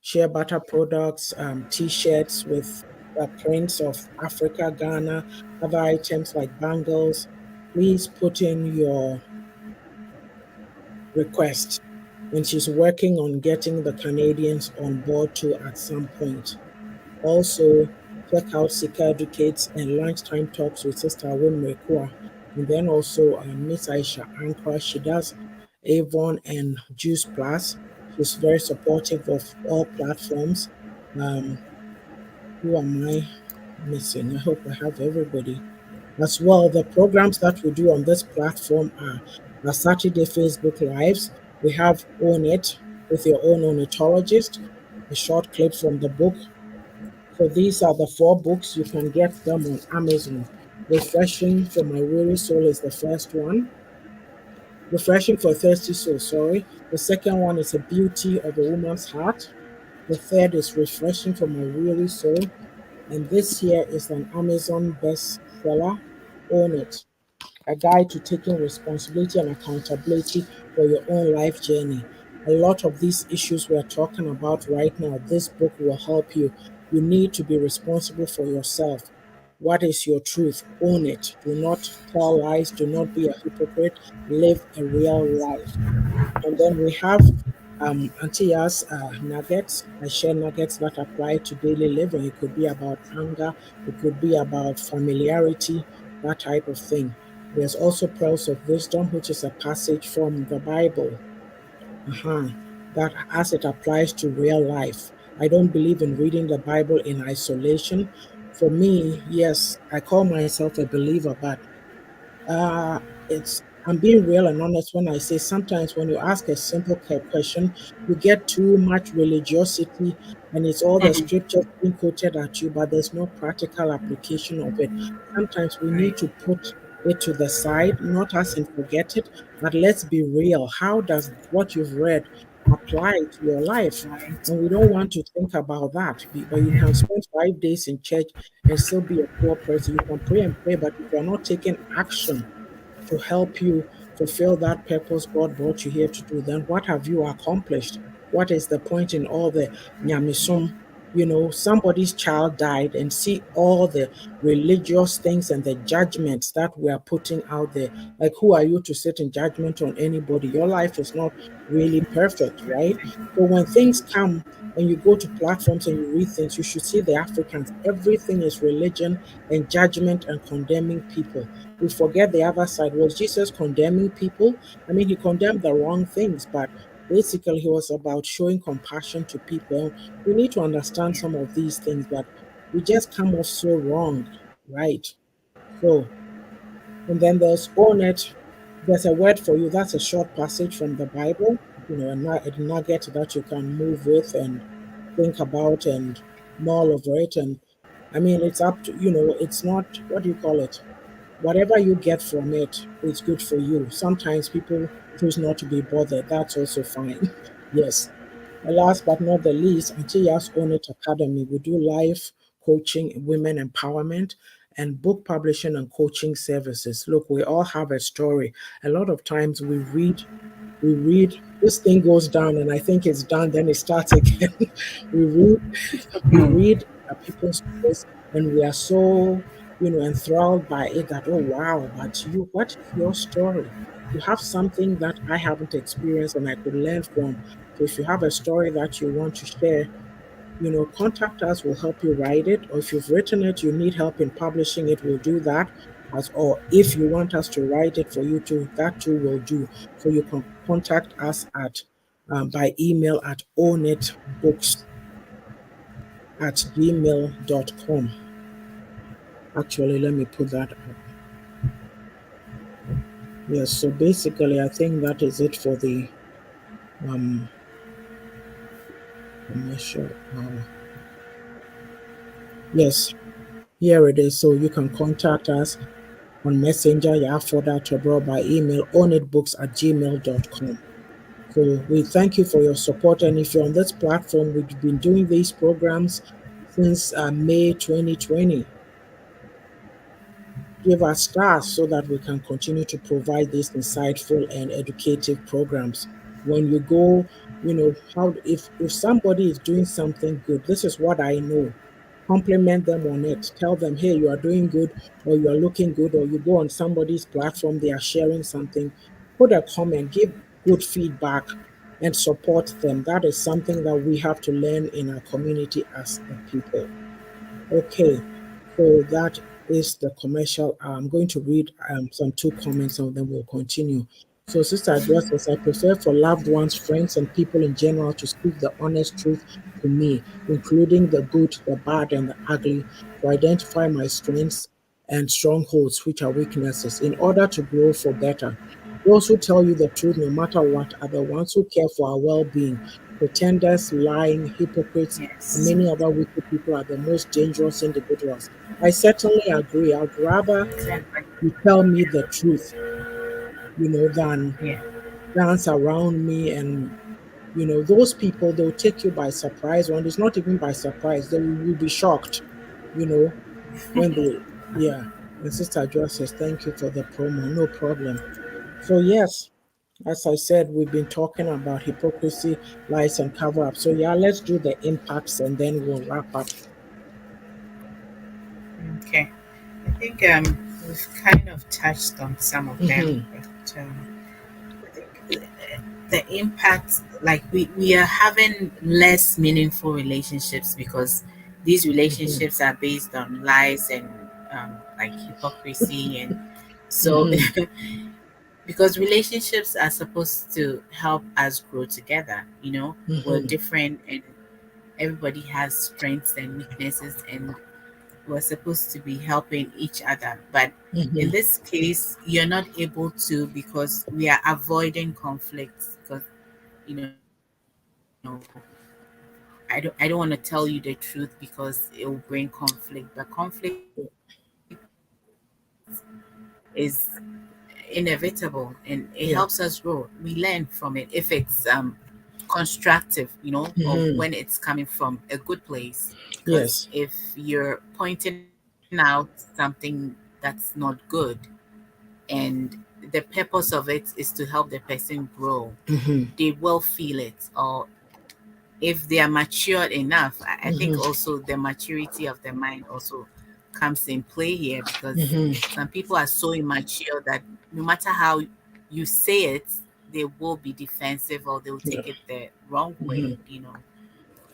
shea butter products, t-shirts with prints of Africa, Ghana, other items like bangles. Please put in your request. And she's working on getting the Canadians on board too at some point. Also, check out Sika Educates and Lunchtime Talks with Sister Wimrekua. And then also Miss Aisha Ankara. She does Avon and Juice Plus. She's very supportive of all platforms. Um, who am I missing? I hope I have everybody. As well, the programs that we do on this platform are our Saturday Facebook Lives. We have Own It with your own ornithologist, a short clip from the book. So these are the four books. You can get them on Amazon. Refreshing for My Weary Soul is the first one. Refreshing for a Thirsty Soul, sorry. The second one is A Beauty of a Woman's Heart. The third is Refreshing for My Weary Soul. And this here is an Amazon bestseller, Own It, a guide to taking responsibility and accountability for your own life journey. A lot of these issues we're talking about right now, this book will help you. You need to be responsible for yourself. What is your truth? Own it. Do not tell lies. Do not be a hypocrite. Live a real life. And then we have Auntie Yaa'S nuggets. I share nuggets that apply to daily living. It could be about anger, it could be about familiarity, that type of thing. There's also Pearls of Wisdom, which is a passage from the Bible, uh that as it applies to real life. I don't believe in reading the Bible in isolation. For me, yes, I call myself a believer, but uh, I'm being real and honest when I say sometimes when you ask a simple question, you get too much religiosity and it's all the Mhm. scriptures being quoted at you, but there's no practical application of it. Sometimes we Right. need to put it to the side, not as in forget it, but let's be real. How does what you've read apply to your life? Right. And we don't want to think about that. But you can spend 5 days in church and still be a poor person. You can pray and pray, but if you're not taking action to help you fulfill that purpose God brought you here to do, then what have you accomplished? What is the point in all the nyamisum? Somebody's child died, and see all the religious things and the judgments that we are putting out there. Like, who are you to sit in judgment on anybody? Your life is not really perfect, right? So when things come and you go to platforms and you read things, you should see the Africans. Everything is religion and judgment and condemning people. We forget the other side. Was Jesus condemning people? I mean, he condemned the wrong things, but basically he was about showing compassion to people. We need to understand some of these things, but we just come off so wrong, right? So, and then there's own it. There's a word for you. That's a short passage from the Bible, a nugget that you can move with and think about and mull over it. And I mean, it's up to, it's not, what do you call it? Whatever you get from it is good for you. Sometimes people choose not to be bothered. That's also fine. Yes. And last but not the least, Auntie Yaa'S Own It Academy. We do live coaching, women empowerment, and book publishing and coaching services. Look, we all have a story. A lot of times we read, this thing goes down and I think it's done, then it starts again. we read we Mhm. read people's stories and we are so enthralled by it that, oh wow, but you, what is your story? You have something that I haven't experienced and I could learn from. So if you have a story that you want to share, contact us. We'll help you write it. Or if you've written it, you need help in publishing it, we'll do that. Or if you want us to write it for you too, that too will do. So you can contact us at by email at ownitbooks at gmail.com. Actually, let me put that up. Yes, so basically, I think that is it for the um, commercial hour. Yes, here it is. So you can contact us on Messenger, Yaafodatobror, by email, ownitbooks at gmail.com. So we thank you for your support. And if you're on this platform, we've been doing these programs since May 2020. Give us stars so that we can continue to provide these insightful and educative programs. When you go, how if somebody is doing something good, this is what I know. Compliment them on it. Tell them, hey, you are doing good, or you are looking good, or you go on somebody's platform, they are sharing something. Put a comment, give good feedback, and support them. That is something that we have to learn in our community as a people. Okay, so that is the commercial. I'm going to read some two comments and then we'll continue. So, Sister Joyce says, I prefer for loved ones, friends, and people in general to speak the honest truth to me, including the good, the bad, and the ugly, to identify my strengths and strongholds, which are weaknesses, in order to grow for better. Those who tell you the truth, no matter what, are the ones who care for our well being. Pretenders, lying, hypocrites, and Yes. many other wicked people are the most dangerous individuals. I certainly agree. I'd rather Exactly. you tell me the truth, than Yeah. dance around me. And, those people, they'll take you by surprise, or it's not even by surprise. They will you'll be shocked, you know, when they, yeah. And Sister Joy says, thank you for the promo. No problem. So, yes, as I said, we've been talking about hypocrisy, lies, and cover up. So, yeah, let's do the impacts and then we'll wrap up. Okay. I think we've kind of touched on some of them, Hmm. but I think the impact, like we are having less meaningful relationships because these Hmm. relationships are based on lies and like hypocrisy, and so Hmm. because relationships are supposed to help us grow together. We're Hmm. different and everybody has strengths and weaknesses, and we're supposed to be helping each other. But in Hmm. this case, you're not able to because we are avoiding conflicts. Because you know, I don't want to tell you the truth because it will bring conflict. But conflict is inevitable and it Yeah. helps us grow. We learn from it if it's constructive, or Hmm. when it's coming from a good place. Because Yes. if you're pointing out something that's not good, and the purpose of it is to help the person grow, Hmm. they will feel it. Or if they are matured enough, I think Hmm. also the maturity of the mind also comes in play here, because Hmm. some people are so immature that no matter how you say it, they will be defensive or they'll Yeah. take it the wrong Hmm. way.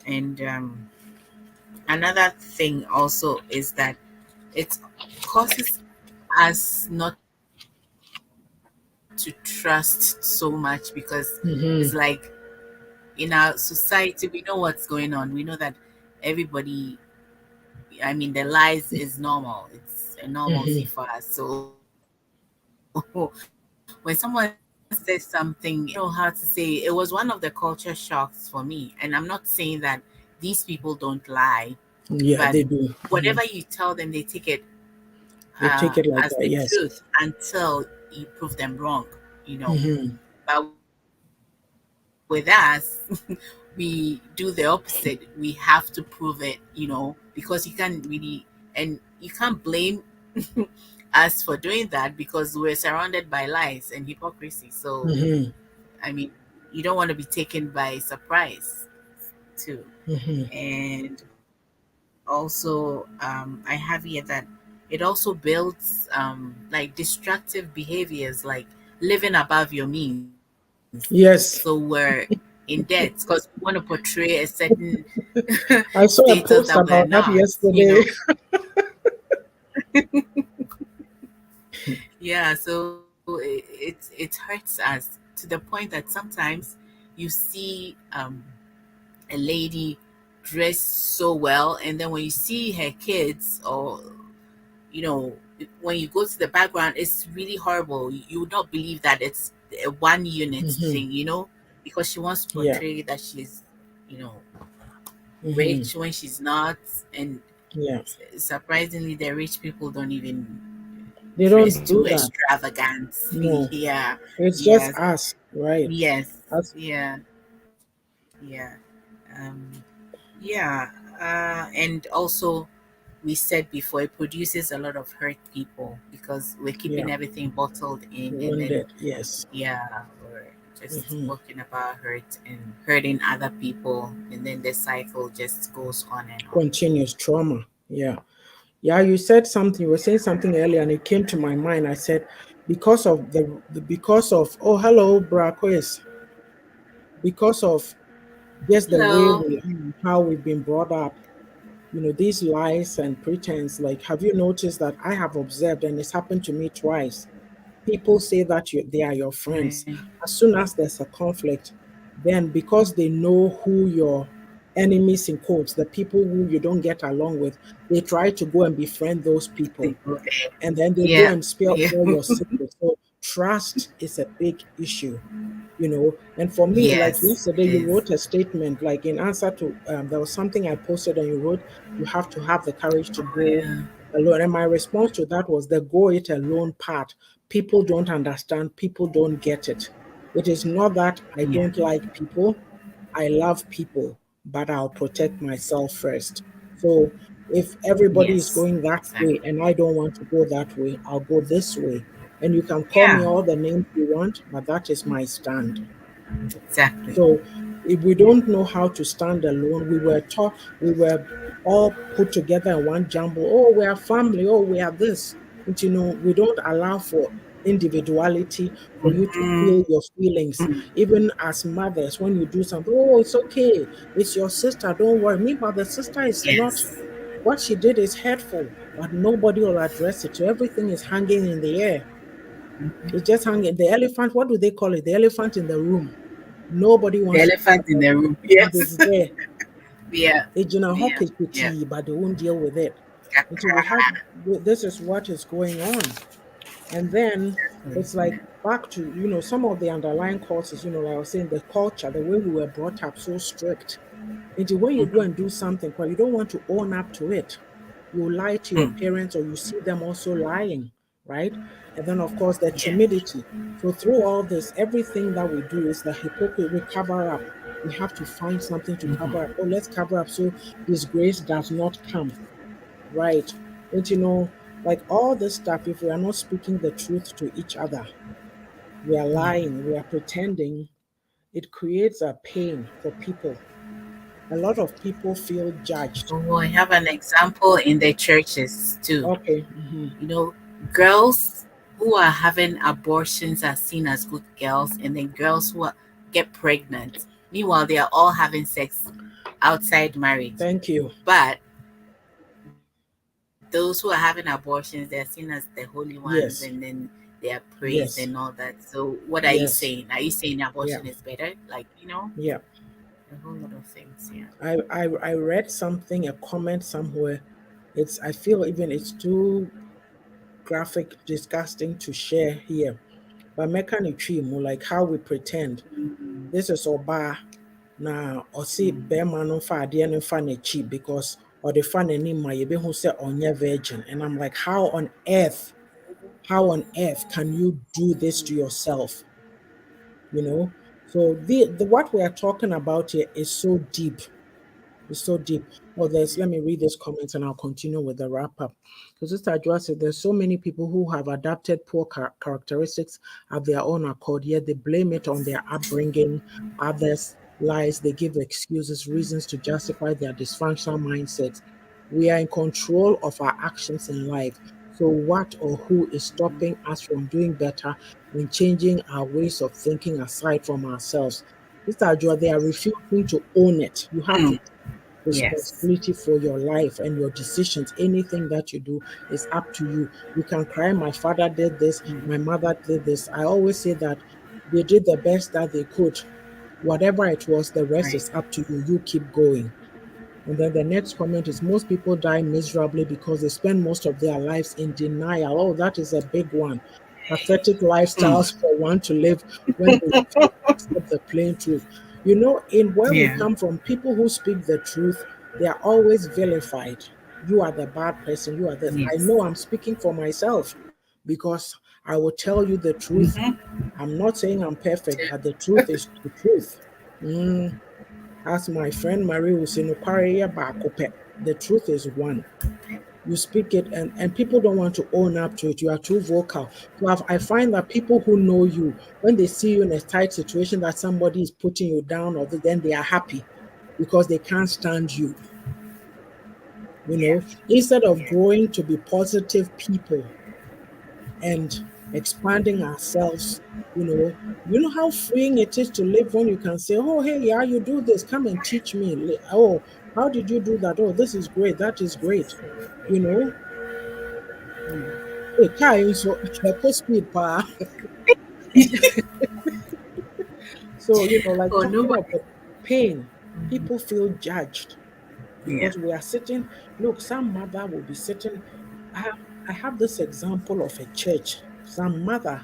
And another thing also is that it causes us not to trust so much, because it's like Hmm. in our society, we know what's going on. We know that everybody, I mean, the lies is normal. It's a normalcy for us. So when someone says something, I don't know how to say, it was one of the culture shocks for me. And I'm not saying that these people don't lie, but whatever Yeah, you they tell do. them, they take it They as take the it like truth that. Yes. until you prove them wrong. Hmm. But with us, we do the opposite. We have to prove it, because you can't really, and you can't blame us for doing that because we're surrounded by lies and hypocrisy. So, Hmm. I mean, you don't want to be taken by surprise, too. Hmm. And also, I have here that it also builds like destructive behaviors like living above your means. So we're Yes. in debt because we want to portray a certain status I that saw we're a not, post about that you know. yesterday. Yeah, so it hurts us to the point that sometimes you see a lady dress so well, and then when you see her kids, or you know, when you go to the background, it's really horrible. You would not believe that it's a one unit Mm-hmm. thing, because she wants to Yeah. portray that she's, you know, Mm-hmm. rich when she's not. And Yeah. surprisingly, the rich people don't even They dress don't do too that. extravagant. No. Yeah, It's just yes, us, right? yes, Us. yeah, yeah, um, yeah. And also, we said before, it produces a lot of hurt people because we're Yeah. keeping everything bottled in, and then Wounded. Yes. yeah, we're just Mm-hmm. talking about hurt and hurting other people, and then the cycle just goes on and on. Continuous trauma. Yeah. Yeah, you said something. You were saying something earlier, and it came to my mind. I said, because of because of, oh, hello, Braquis, because of just the way Hello. we are, how we've been brought up, these lies and pretense. Like, have you noticed that I have observed, and it's happened to me twice? People say that they are your friends. Right. As soon as there's a conflict, then because they know who your enemies in quotes, the people who you don't get along with, they try to go and befriend those They people, go there. and then they go Yeah. and spill Yeah. all your secrets. So trust is a big issue. And for me, like Yes, yesterday, it you is. wrote a statement, like in answer to there was something I posted, and you wrote, you have to have the courage to Oh, go yeah. alone. And my response to that was the go it alone part. People don't understand, people don't get it. It is not that I Yeah. don't like people, I love people, but I'll protect myself first. So if everybody is Yes. going that way Exactly. and I don't want to go that way, I'll go this way. And you can call Yeah. me all the names you want, but that is my stand. Exactly. So if we don't know how to stand alone, we were all put together in one jumble. Oh, we are family. Oh, we are this. But we don't allow for individuality, for you to feel your feelings. Even as mothers, when you do something, oh, it's okay. It's your sister. Don't worry. Meanwhile, the sister is not, Yes. what she did is hurtful, but nobody will address it. So everything is hanging in the air. It's just hanging. The elephant, what do they call it? The elephant in the room. Nobody The wants to talk elephant in about the it, room. but Yes. it's there. Yeah. It's in a Yeah. hockey Yeah. tea, but they won't deal with it. Until we have, Kakra. this is what is going on. And then Exactly. it's like back to, some of the underlying causes, like I was saying, the culture, the way we were brought up, so strict. Until when you go and do something, well, you don't want to own up to it. You lie to your parents, or you see them also lying, right? And then, of course, the Yeah. timidity. So through all this, everything that we do is the hypocrisy. We cover up. We have to find something to cover up. Oh, let's cover up so disgrace does not come, right? And like all this stuff, if we are not speaking the truth to each other, we are Yeah. lying, we are pretending, it creates a pain for people. A lot of people feel judged. Oh, I have an example in the churches too. Okay. You know, girls who are having abortions are seen as good girls, and then girls get pregnant. Meanwhile, they are all having sex outside marriage. Thank you. But those who are having abortions, they're seen as the holy ones, Yes. and then they are praised Yes. and all that. So, what are you Yes. saying? Are you saying Yeah. abortion is better? Like, Yeah. a whole lot of things. Yeah. I read something, a comment somewhere. I feel even it's too graphic, disgusting to share here. But mechanic like how we pretend this is Oba. Na ɔse bɛrima no fa adeɛ no fa n'akyi because ɔde fa n'anim ma yɛbɛhu sɛ ɔnyɛ virgin. And I'm like, how on earth can you do this to yourself? You know? So the what we are talking about here is so deep. It's so deep. Oh, let me read this comment and I'll continue with the wrap up. Because Sister Joa said there's so many people who have adapted poor characteristics at their own accord, yet they blame it on their upbringing, others' lies, they give excuses, reasons to justify their dysfunctional mindsets. We are in control of our actions in life. So, what or who is stopping us from doing better in changing our ways of thinking aside from ourselves? Sister Joa, they are refusing to own it. You have to Yes. responsibility for your life and your decisions. Anything that you do is up to you. You can cry, my father did this, my mother did this. I always say that they did the best that they could. Whatever it was, the rest Right. is up to you. You keep going. And then the next comment is most people die miserably because they spend most of their lives in denial. Oh, that is a big one. Pathetic lifestyles for one to live when they refuse to accept the plain truth. You know, in where we Yeah. come from, people who speak the truth, they are always vilified. You are the bad person. You are this. I Yes. know I'm speaking for myself because I will tell you the truth. I'm not saying I'm perfect, but the truth is the truth. Mm. As my friend Marie will say, "No, the truth is one. You speak it, and people don't want to own up to it. You are too vocal. So I find that people who know you, when they see you in a tight situation that somebody is putting you down, or then they are happy because they can't stand you. You Yeah. know, instead of Yeah. growing to be positive people and expanding ourselves, you know how freeing it is to live when you can say, "Oh, hey, yeah, you do this. Come and teach me. Oh, how did you do that? Oh, this is great. That is great." You know, hey, Kai, so speed, pa. So, like Oh, talking of nobody. the pain, people feel judged Yeah. because we are sitting. Look, some mother will be sitting. I have, I have this example of a church. Some mother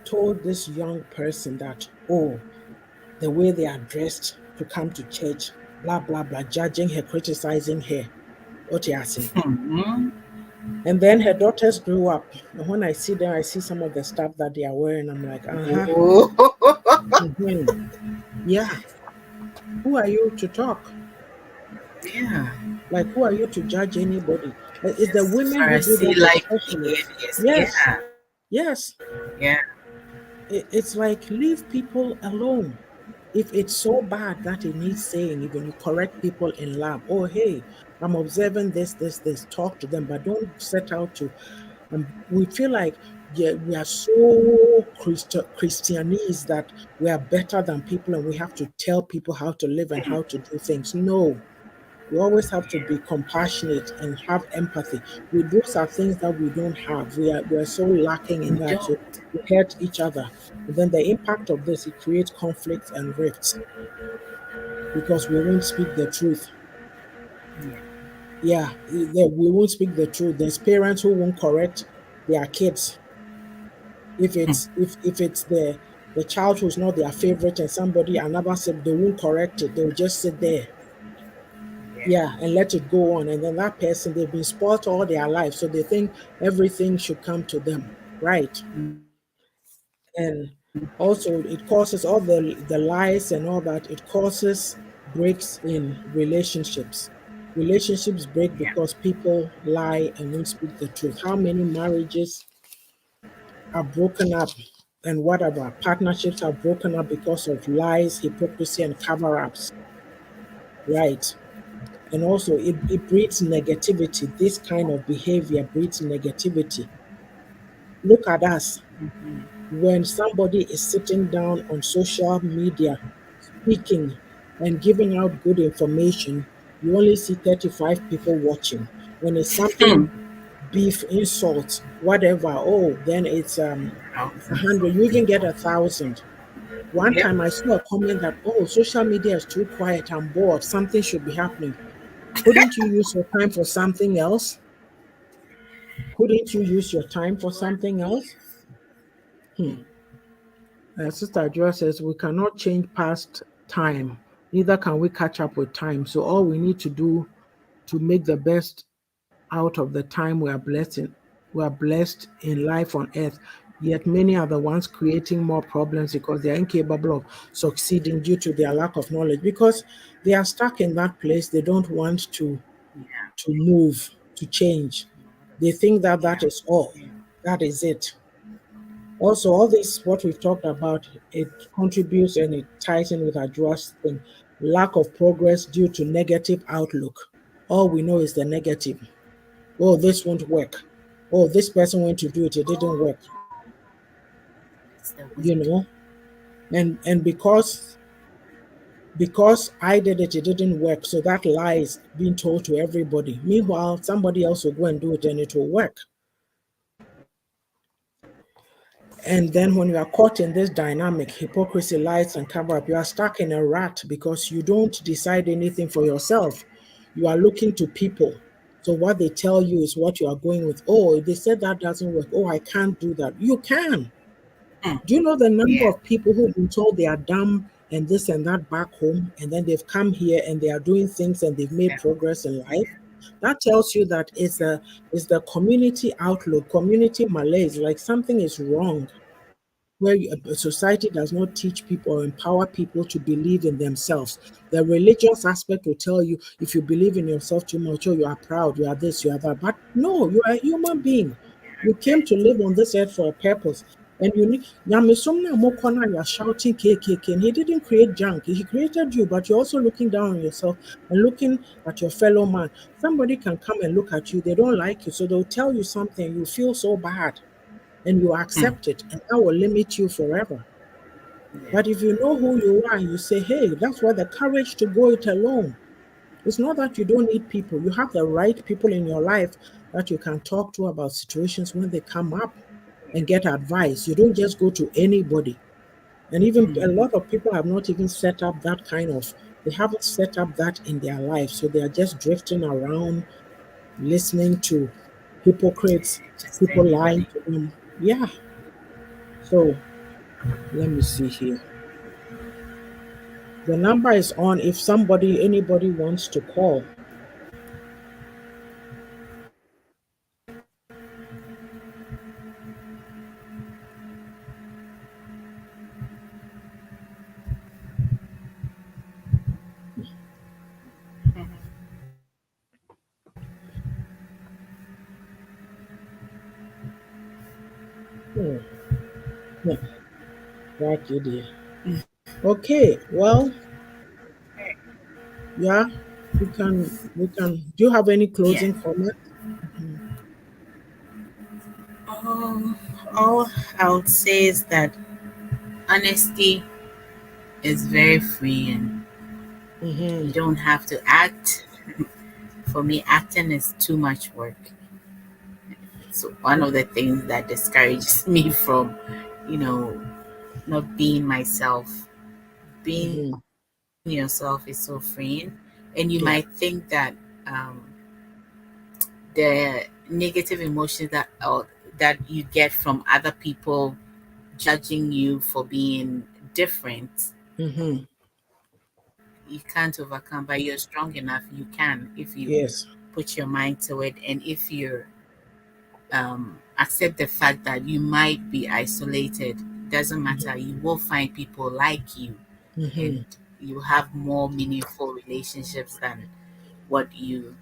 told this young person that, oh, the way they are dressed to come to church, blah, blah, blah, judging her, criticizing her. What you are saying. Mm-hmm. And then her daughters grew up. And when I see them, I see some of the stuff that they are wearing. I'm like, uh-huh. Oh. Mhm. Yeah. Who are you to talk? Yeah. Like, who are you to judge anybody? It's the Just women who do Pharisee that, like especially. behaviors. Yes. Yeah. Yes. Yeah. It's like leave people alone. If it's so bad that it needs saying, even you correct people in love, oh hey, I'm observing this, talk to them, but don't set out to. We feel like, yeah, we are so Christianese that we are better than people, and we have to tell people how to live and how to do things. No, we always have to be compassionate and have empathy. Those are things that we don't have. We are so lacking in We that. So don't. we hurt each other. And then the impact of this, it creates conflicts and rifts because we won't speak the truth. Yeah. Yeah, we won't speak the truth. There's parents who won't correct their kids if it's the child who's not their favorite and somebody another said they won't correct it. They'll just sit there. Yeah. Yeah, and let it go on. And then that person, they've been spoiled all their life. So they think everything should come to them. Right. And also it causes all the lies and all that, it causes breaks in relationships. Relationships break Yeah. because people lie and won't speak the truth. How many marriages are broken up and whatever partnerships are broken up because of lies, hypocrisy, and cover-ups, right? And also it breeds negativity. This kind of behavior breeds negativity. Look at us. When somebody is sitting down on social media speaking and giving out good information, you only see 35 people watching. When it's something beef, insult, whatever, oh, then it's 100. You even get 1,000. One Yep. time I saw a comment that, oh, social media is too quiet, I'm bored, something should be happening. Couldn't you use your time for something else? Couldn't you use your time for something else? Hmm. Sister Joa says we cannot change past time, neither can we catch up with time. So all we need to do to make the best out of the time we are blessed in life on earth. Yet many are the ones creating more problems because they are incapable of succeeding due to their lack of knowledge. Because they are stuck in that place, they don't want Yeah. to move, to change. No, They that's, think that that yeah. is all. Yeah. That is it. Also, all this, what we've talked about, it contributes and it ties in with our Joa's thing. Lack of progress due to negative outlook. All we know is the negative. Oh, this won't work. Oh, this person went to do it, it didn't work. It's the You wind. know, and because I did it, it didn't work. So that lie is being told to everybody. Meanwhile, somebody else will go and do it and it will work. And then when you are caught in this dynamic, hypocrisy, lies, and cover up, you are stuck in a rut because you don't decide anything for yourself. You are looking to people. So what they tell you is what you are going with. Oh, they said that doesn't work. Oh, I can't do that. You can. Mm. Do you know the number Yeah. of people who've been told they are dumb and this and that back home, and then they've come here and they are doing things and they've made Yeah. progress in life? That tells you that it's the community outlook, community malaise, like something is wrong where a society does not teach people or empower people to believe in themselves. The religious aspect will tell you if you believe in yourself too much, oh, you are proud, you are this, you are that. But no, you are a human being. You came to live on this earth for a purpose. And you need Nyamesom na mokɔ na you're shouting KKK. And he didn't create junk. He created you, but you're also looking down on yourself and looking at your fellow man. Somebody can come and look at you, they don't like you, so they'll tell you something, you feel so bad and you Mm. accept it, and that will limit you forever. Yeah. But if you know who you are and you say, hey, that's why the courage to go it alone. It's not that you don't need people. You have the right people in your life that you can talk to about situations when they come up and get advice. You don't just go to anybody. And even a Mm. lot of people have not even set up that kind of, they haven't set up that in their life. So they are just drifting around, listening to hypocrites, Just people lying anybody. to them. Yeah. So let me see here. The number is on if anybody wants to call. Hmm. Yeah, right, you dear. Okay, well, yeah, do you have any Yeah. closing comments? Mhm. All I would say is that honesty is very free and you Mhm. don't have to act. For me, acting is too much work. It's one of the things that discourages me from, you know, not being myself. Being Mhm. yourself is so freeing. And you Yeah. might think that um, the negative emotions that you get from other people judging you for being different, Mhm. you can't overcome, but you're strong enough. You can if you Yes. put your mind to it, and if you accept the fact that you might be isolated. Doesn't Mhm. matter. You will find people like you, and Mhm. you have more meaningful relationships than what you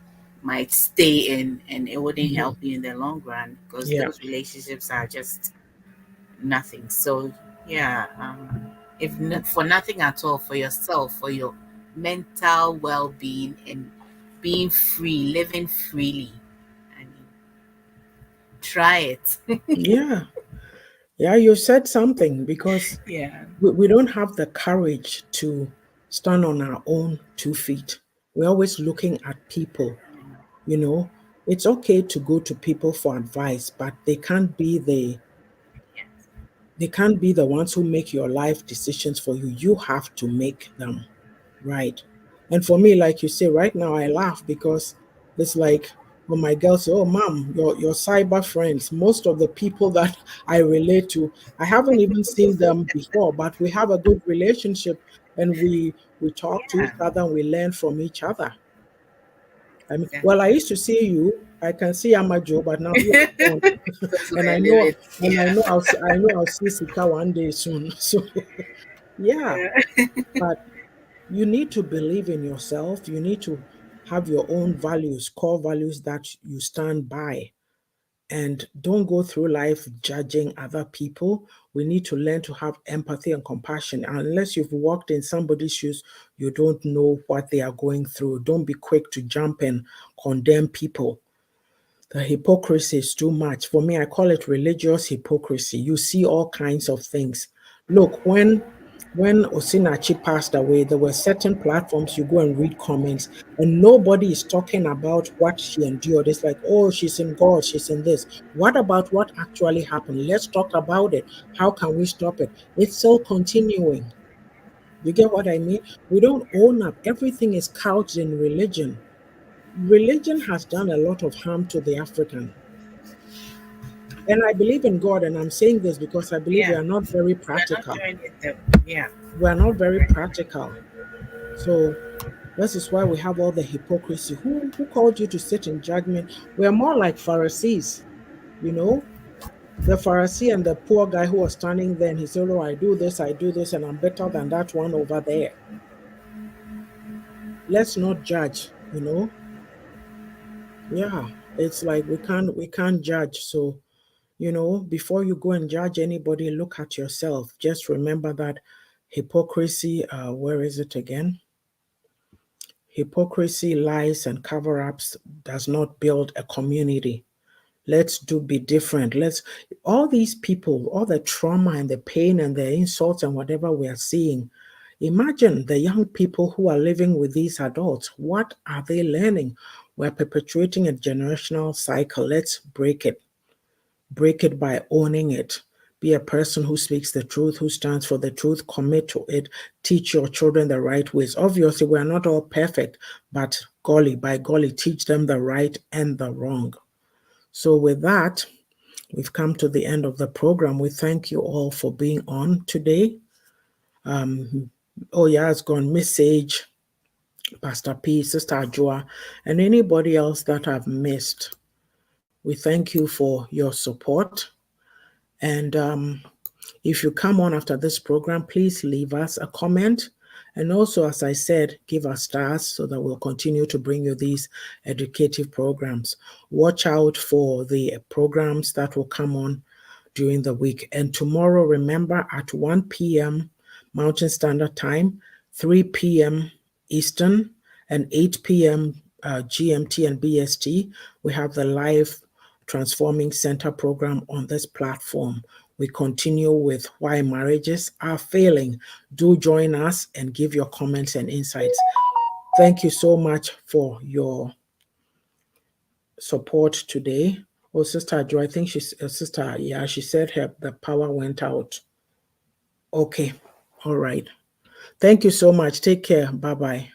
might stay in, and it wouldn't Mhm. help you in the long run because Yeah. those relationships are just nothing. So yeah, if not for nothing at all, for yourself, for your mental well-being and being free, living freely, I mean, try it. Yeah. Yeah, you said something because Yeah. we don't have the courage to stand on our own 2 feet. We're always looking at people. You know, it's okay to go to people for advice, but they can't be the ones who make your life decisions for you. You have to make them, right? And for me, like you say, right now I laugh because it's like when my girls say, "Oh, mom, your cyber friends." Most of the people that I relate to, I haven't even seen them before, but we have a good relationship, and we talk to Yeah, each other and we learn from each other. I mean, well, I exactly. used to see you. I can see Amajo, but now you are gone, Because and we're living. Yeah. I know I'll see Sika one day soon. So yeah, Yeah. but you need to believe in yourself. You need to have your own values, core values that you stand by, and don't go through life judging other people. We need to learn to have empathy and compassion. Unless you've walked in somebody's shoes, you don't know what they are going through. Don't be quick to jump and condemn people. The hypocrisy is too much. For me, I call it religious hypocrisy. You see all kinds of things. Look, when When Osinachi passed away, there were certain platforms you go and read comments, and nobody is talking about what she endured. It's like, oh, she's in God, she's in this. What about what actually happened? Let's talk about it. How can we stop it? It's still continuing. You get what I mean? We don't own up. Everything is couched in religion. Religion has done a lot of harm to the African. And I believe in God, and I'm saying this because I believe we Yeah, are not very we're not practical. doing it. Yeah, We are not very practical. So this is why we have all the hypocrisy. Who called you to sit in judgment? We are more like Pharisees, you know. The Pharisee and the poor guy who was standing there and he said, oh, I do this, and I'm better than that one over there. Let's not judge, you know. Yeah. It's like we can't judge. So, before you go and judge anybody, look at yourself. Just remember that hypocrisy, where is it again? Hypocrisy, lies, and cover ups does not build a community. Let's be different. All these people, all the trauma and the pain and the insults and whatever we are seeing. Imagine the young people who are living with these adults. What are they learning? We're perpetuating a generational cycle. Let's break it. Break it by owning it. Be a person who speaks the truth, who stands for the truth, commit to it, teach your children the right ways. Obviously, we're not all perfect, but by golly, teach them the right and the wrong. So, with that, we've come to the end of the program. We thank you all for being on today. Oh, yeah, it's gone. Miss Sage, Pastor P, Sister Joa, and anybody else that I've missed. We thank you for your support. And if you come on after this program, please leave us a comment. And also, as I said, give us stars so that we'll continue to bring you these educative programs. Watch out for the programs that will come on during the week. And tomorrow, remember, at 1 p.m. Mountain Standard Time, 3 p.m. Eastern, and 8 p.m. GMT and BST, we have the live Transforming Center program on this platform. We continue with why marriages are failing. Do join us and give your comments and insights. Thank you so much for your support today. Oh, Sister Joy, I think she's Sister, yeah, she said the power went out. Okay, all right. Thank you so much. Take care. Bye bye.